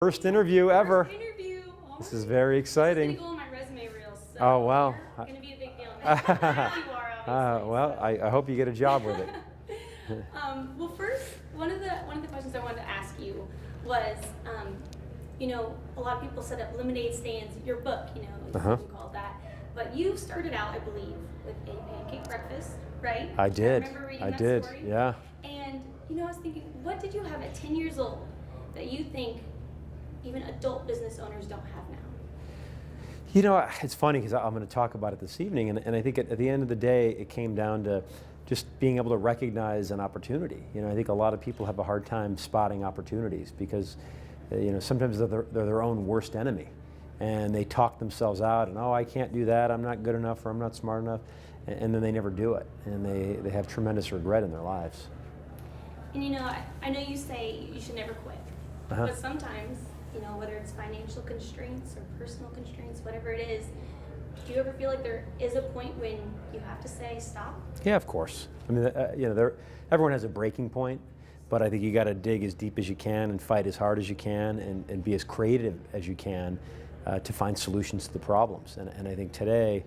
First interview ever. First interview. This is very exciting. It's going to go on my resume reels. So Oh, wow. You're going to be a big deal. I know you are, obviously. Well, I hope you get a job with it. Well, first, one of the questions I wanted to ask you was, a lot of people set up lemonade stands. Your book, you called that. But you started out, I believe, with a pancake breakfast, right? I did. I remember reading I that did. story. Yeah. And I was thinking, what did you have at 10 years old that you think even adult business owners don't have now? It's funny because I'm going to talk about it this evening, and I think at the end of the day, it came down to just being able to recognize an opportunity. I think a lot of people have a hard time spotting opportunities because, sometimes they're their own worst enemy, and they talk themselves out, and I can't do that, I'm not good enough, or I'm not smart enough, and then they never do it, and they have tremendous regret in their lives. And I know you say you should never quit, but sometimes, whether it's financial constraints or personal constraints, whatever it is, do you ever feel like there is a point when you have to say stop? Yeah, of course. I mean, everyone has a breaking point, but I think you got to dig as deep as you can and fight as hard as you can and be as creative as you can to find solutions to the problems. And I think today,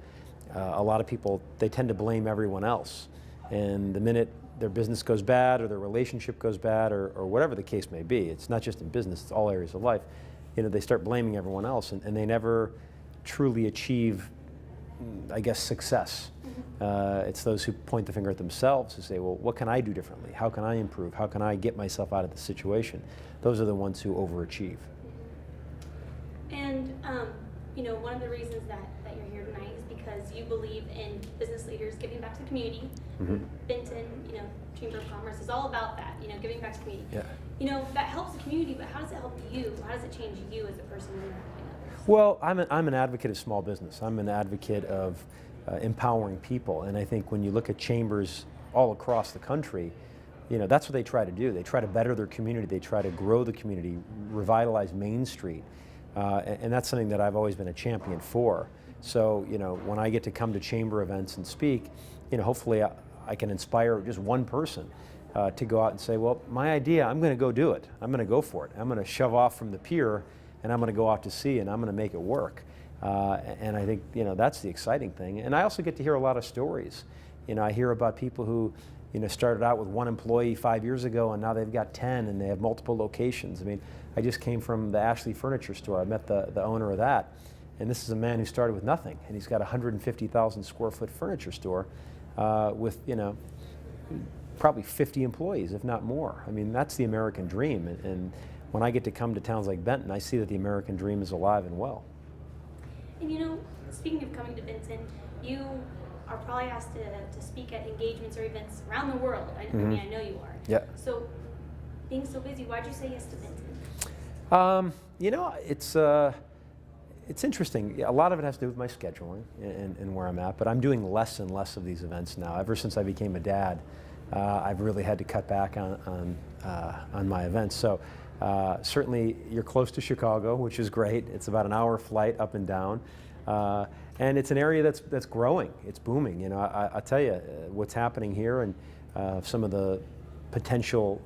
a lot of people, they tend to blame everyone else. And the minute their business goes bad or their relationship goes bad or whatever the case may be, it's not just in business, it's all areas of life, they start blaming everyone else and they never truly achieve, I guess, success. It's those who point the finger at themselves who say, well, what can I do differently? How can I improve? How can I get myself out of the situation? Those are the ones who overachieve. And, one of the reasons that you're here tonight is because you believe in business leaders giving back to the community. Benton, Chamber of Commerce is all about that, giving back to the community. Yeah. That helps the community, but how does it help you? How does it change you as a person when you're helping others? Well, I'm an advocate of small business. I'm an advocate of empowering people, and I think when you look at chambers all across the country, that's what they try to do. They try to better their community. They try to grow the community, revitalize Main Street, and that's something that I've always been a champion for. So, when I get to come to chamber events and speak, hopefully I can inspire just one person to go out and say, well, my idea, I'm going to go do it. I'm going to go for it. I'm going to shove off from the pier and I'm going to go out to sea and I'm going to make it work. And I think, that's the exciting thing. And I also get to hear a lot of stories. I hear about people who, started out with one employee 5 years ago and now they've got 10 and they have multiple locations. I mean, I just came from the Ashley Furniture Store. I met the owner of that. And this is a man who started with nothing. And he's got a 150,000 square foot furniture store with, probably 50 employees, if not more. I mean, that's the American dream. And when I get to come to towns like Benton, I see that the American dream is alive and well. And speaking of coming to Benton, you are probably asked to speak at engagements or events around the world. I know you are. Yeah. So, being so busy, why'd you say yes to Benton? It's interesting. A lot of it has to do with my scheduling and where I'm at, but I'm doing less and less of these events now. Ever since I became a dad, I've really had to cut back on my events. So certainly you're close to Chicago, which is great. It's about an hour flight up and down. And it's an area that's growing. It's booming. I tell you what's happening here and some of the potential,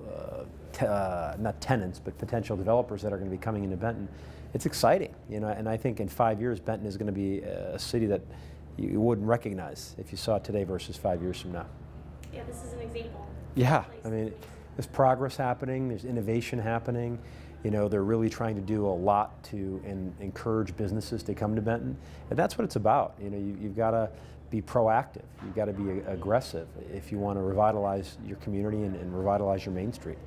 not tenants, but potential developers that are going to be coming into Benton. It's exciting, and I think in 5 years, Benton is going to be a city that you wouldn't recognize if you saw it today versus 5 years from now. Yeah, this is an example. Yeah, I mean, there's progress happening, there's innovation happening. They're really trying to do a lot to encourage businesses to come to Benton, and that's what it's about. You've got to be proactive. You've got to be aggressive if you want to revitalize your community and revitalize your Main Street.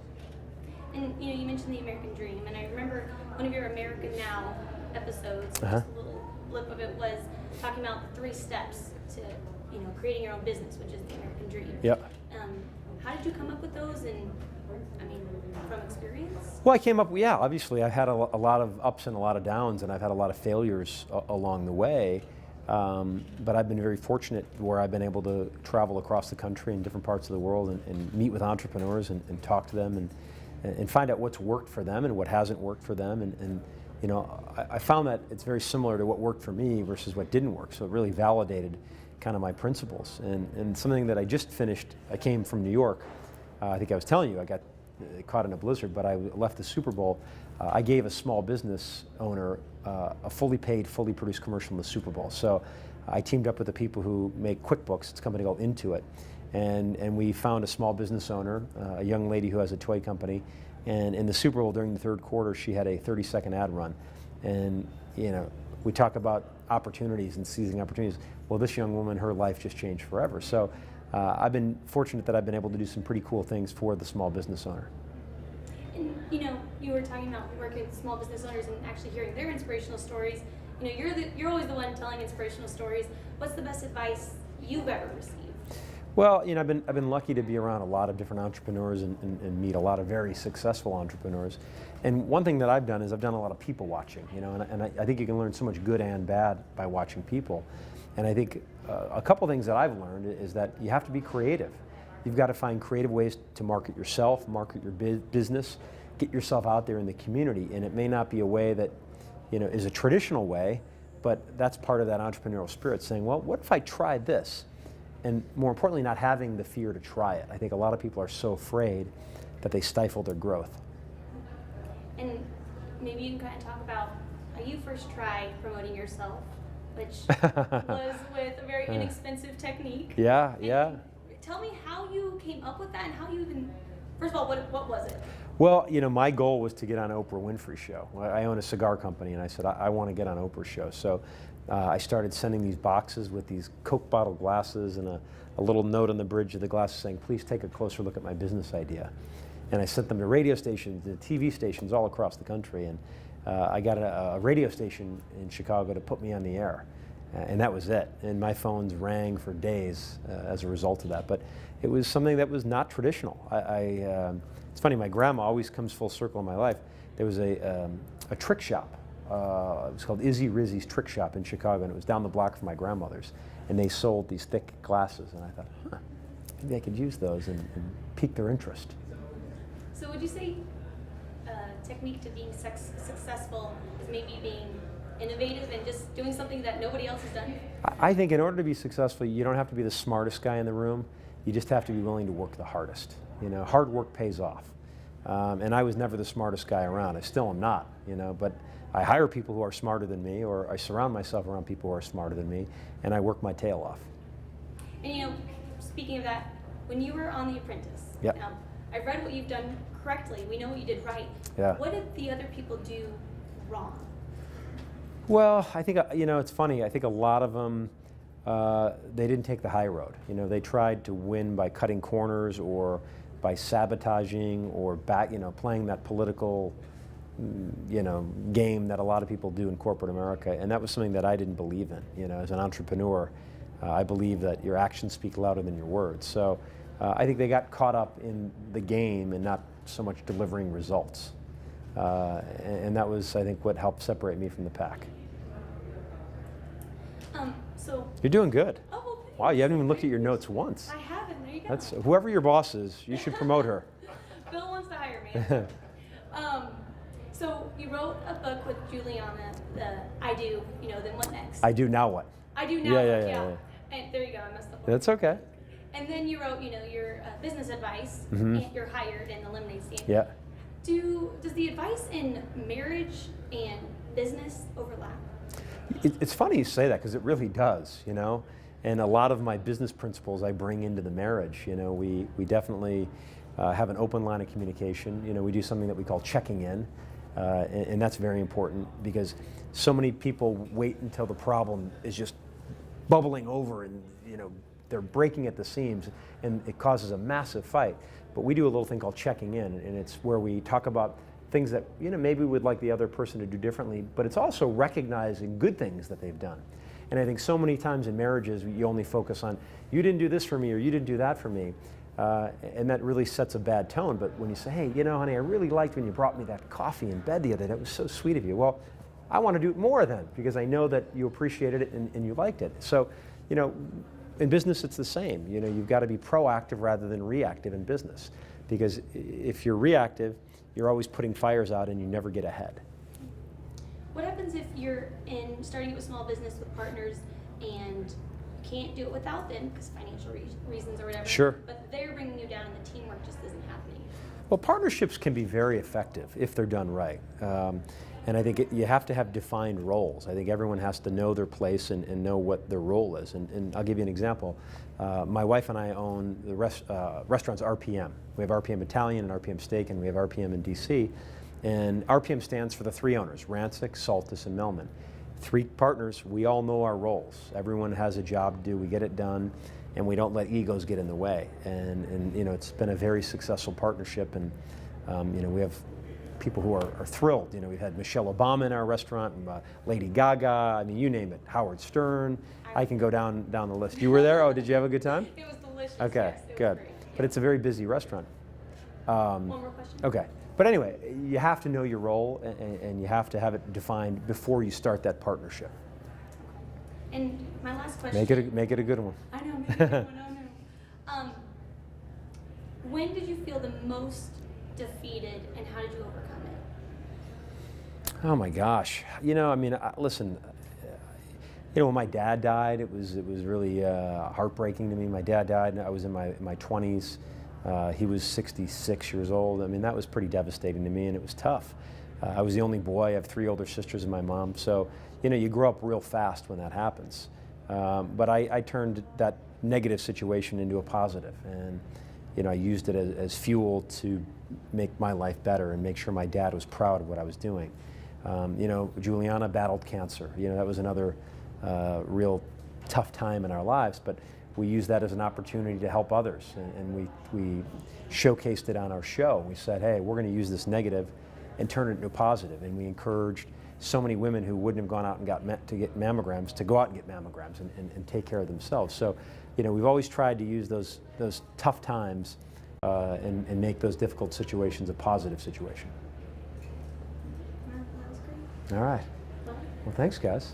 And you mentioned the American dream, and I remember one of your American Now episodes, just a little blip of it, was talking about the 3 steps to creating your own business, which is the American dream. Yep. How did you come up with those? And from experience? Well, I came up. Yeah, obviously, I've had a lot of ups and a lot of downs, and I've had a lot of failures along the way. But I've been very fortunate where I've been able to travel across the country in different parts of the world and meet with entrepreneurs and talk to them and find out what's worked for them and what hasn't worked for them. And I found that it's very similar to what worked for me versus what didn't work. So it really validated kind of my principles. And something that I just finished, I came from New York. I think I was telling you, I got caught in a blizzard, but I left the Super Bowl. I gave a small business owner a fully paid, fully produced commercial in the Super Bowl. So I teamed up with the people who make QuickBooks. It's a company called Intvw. And we found a small business owner, a young lady who has a toy company. And in the Super Bowl during the third quarter, she had a 30-second ad run. And we talk about opportunities and seizing opportunities. Well, this young woman, her life just changed forever. So I've been fortunate that I've been able to do some pretty cool things for the small business owner. And you were talking about working with small business owners and actually hearing their inspirational stories. You're always the one telling inspirational stories. What's the best advice you've ever received? Well, I've been lucky to be around a lot of different entrepreneurs and meet a lot of very successful entrepreneurs. And one thing that I've done is I've done a lot of people watching, and I think you can learn so much good and bad by watching people. And I think a couple things that I've learned is that you have to be creative. You've got to find creative ways to market yourself, market your business, get yourself out there in the community. And it may not be a way that is a traditional way, but that's part of that entrepreneurial spirit, saying, well, what if I tried this? And more importantly, not having the fear to try it. I think a lot of people are so afraid that they stifle their growth. And maybe you can kind of talk about how you first tried promoting yourself, which was with a very inexpensive technique. Yeah. Tell me how you came up with that and how you even, first of all, what was it? Well, my goal was to get on Oprah Winfrey's show. I own a cigar company, and I said, I want to get on Oprah's show. So I started sending these boxes with these Coke bottle glasses and a little note on the bridge of the glasses saying, please take a closer look at my business idea. And I sent them to radio stations, to TV stations all across the country. And I got a radio station in Chicago to put me on the air. And that was it. And my phones rang for days as a result of that. But it was something that was not traditional. It's funny, my grandma always comes full circle in my life. There was a trick shop. It was called Izzy Rizzy's Trick Shop in Chicago, and it was down the block from my grandmother's. And they sold these thick glasses, and I thought, maybe I could use those and pique their interest. So would you say technique to being successful is maybe being innovative and just doing something that nobody else has done? I think in order to be successful, you don't have to be the smartest guy in the room. You just have to be willing to work the hardest. Hard work pays off. And I was never the smartest guy around. I still am not, but I hire people who are smarter than me, or I surround myself around people who are smarter than me, and I work my tail off. And speaking of that, when you were on The Apprentice, yep. Now, I've read what you've done correctly. We know what you did right. Yeah. What did the other people do wrong? Well, I think, it's funny. I think a lot of them, they didn't take the high road. They tried to win by cutting corners or by sabotaging or playing that political, game that a lot of people do in corporate America. And that was something that I didn't believe in. As an entrepreneur, I believe that your actions speak louder than your words. So I think they got caught up in the game and not so much delivering results. And that was, I think, what helped separate me from the pack. So you're doing good. Oh, well, thanks. Wow, you haven't even looked at your notes once. I haven't. There you go. That's whoever your boss is. You should promote her. Bill wants to hire me. So you wrote a book with Juliana, I Do. Then what next? I Do Now What? I Do Now What. Yeah. And there you go. I messed up. That's okay. And then you wrote, your business advice. Mm-hmm. And you're hired in the lemonade stand. Yeah. Does the advice in marriage and business overlap? It's funny you say that because it really does, And a lot of my business principles I bring into the marriage. We definitely have an open line of communication. We do something that we call checking in, and that's very important because so many people wait until the problem is just bubbling over and they're breaking at the seams, and it causes a massive fight. But we do a little thing called checking in, and it's where we talk about things that maybe we'd like the other person to do differently, but it's also recognizing good things that they've done. And I think so many times in marriages, you only focus on, you didn't do this for me or you didn't do that for me. And that really sets a bad tone. But when you say, hey, honey, I really liked when you brought me that coffee in bed the other day. It was so sweet of you. Well, I want to do it more then because I know that you appreciated it and you liked it. So, in business, it's the same. You've got to be proactive rather than reactive in business. Because if you're reactive, you're always putting fires out and you never get ahead. What happens if you're starting with small business with partners and you can't do it without them because financial reasons or whatever? Sure. But they're bringing you down and the teamwork just isn't happening. Well, partnerships can be very effective if they're done right. And I think you have to have defined roles. I think everyone has to know their place and know what their role is. And I'll give you an example. My wife and I own the restaurants RPM. We have RPM Italian and RPM Steak, and we have RPM in DC. And RPM stands for the three owners, Rancic, Saltis, and Melman. Three partners, we all know our roles. Everyone has a job to do, we get it done, and we don't let egos get in the way. And you know, it's been a very successful partnership, and you know, we have people who are thrilled. You know, we've had Michelle Obama in our restaurant, and, Lady Gaga, I mean, you name it, Howard Stern. I can go down the list. You were there? Oh, did you have a good time? It was delicious. Okay, yes, good. Was great. But it's a very busy restaurant. One more question. Okay. But anyway, you have to know your role, and you have to have it defined before you start that partnership. And my last question. Make it a good one. I know, make it a good one. Oh no. When did you feel the most defeated, and how did you overcome it? Oh my gosh. You know, I mean, listen. You know, when my dad died, it was really heartbreaking to me. My dad died, and I was in my 20s. He was 66 years old. I mean, that was pretty devastating to me, and it was tough. I was the only boy. I have three older sisters and my mom. So, you know, you grow up real fast when that happens. But I turned that negative situation into a positive, and you know, I used it as fuel to make my life better and make sure my dad was proud of what I was doing. You know, Juliana battled cancer. You know, that was another real tough time in our lives, but we used that as an opportunity to help others, and we showcased it on our show. We said, hey, we're going to use this negative and turn it into a positive, and we encouraged so many women who wouldn't have gone out and get mammograms to go out and get mammograms and take care of themselves. So, you know, we've always tried to use those tough times and make those difficult situations a positive situation. That was great. All right. Well, Well, thanks, guys.